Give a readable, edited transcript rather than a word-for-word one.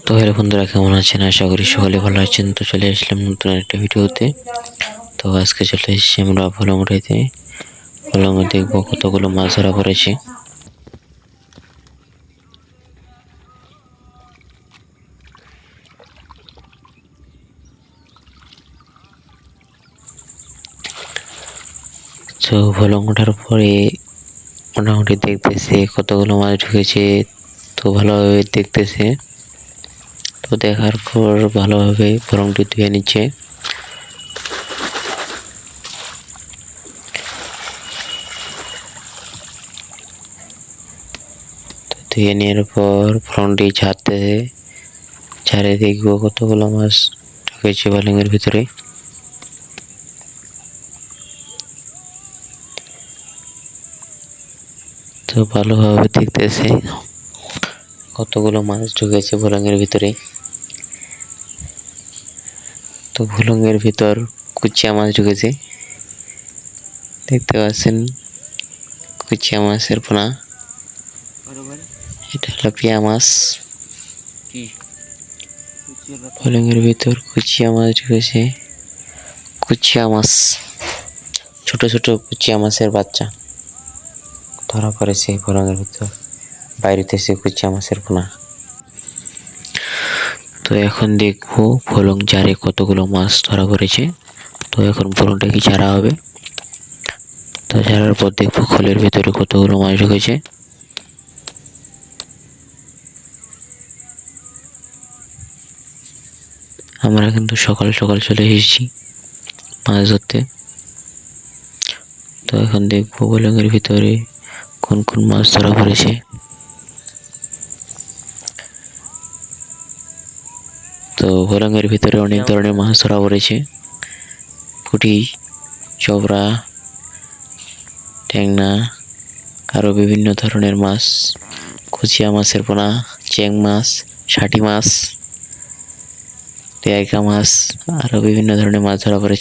তো হ্যালো বন্ধুরা, কেমন আছেন? আশা করি সকলে ভালো আছেন। তো চলে আসলাম নতুন একটা ভিডিওতে। তো আজকে চলে এসেছি আমরা ভোলামুড়াইতে। ভোলামুড়ি দেখবো কতগুলো মাছ ধরা পড়েছে। তো ভোলামুড়ার পরে মোটামুটি দেখতেছে কতগুলো মাছ ঢুকেছে। তো ভালোভাবে দেখতেছে। তো দেখার পর ভালোভাবে ভোলামুড়ি ধুয়ে নিচ্ছে। ধুয়ে নেওয়ার পর ফ্রন্টে ঝাড়তেছে, ঝাড়ে দেখবো কতগুলো মাছ ঢুকেছে বালুঙ্গের ভিতরে। তো ভালোভাবে দেখতেছে কতগুলো মাছ ঢুকেছে ভোলাঙ্গের ভিতরে। তো ভোলাঙ্গের ভিতর কুচিয়া মাছ ঢুকেছে, দেখতে পাচ্ছেন কুচিয়া মাছের পোনা। এটা হলো পিয়া মাছ। ভোলাঙ্গের ভিতর কুচিয়া মাছ ঢুকেছে। কুচিয়া মাছ, ছোট ছোট কুচিয়া মাছের বাচ্চা ধরা পড়েছে ভোলাঙ্গের ভিতর। বাইরেতেছে কুচিয়া মাছের পোনা। তো এখন দেখবো ভোলং জারে কতগুলো মাছ ধরা পড়েছে। তো এখন ভোলংটা কি ছাড়া হবে। তো ছাড়ার পর দেখবো খোলের ভিতরে কতগুলো মাছ ঢুকেছে। আমরা কিন্তু সকাল সকাল চলে এসেছি মাছ ধরতে। তো এখন দেখবো ভোলংয়ের ভিতরে কোন কোন মাছ ধরা পড়েছে। তো ভোলংয়ের ভিতরে অনেক ধরনের মাছ ধরা পড়েছে। পুঁটি, চবড়া, ট্যাংনা, আরো বিভিন্ন ধরনের মাছ, কুচিয়া মাছের পোনা, চেং মাছ, শাটি মাছ, তেয়াইকা মাছ, আরো বিভিন্ন ধরনের মাছ ধরা পড়েছে।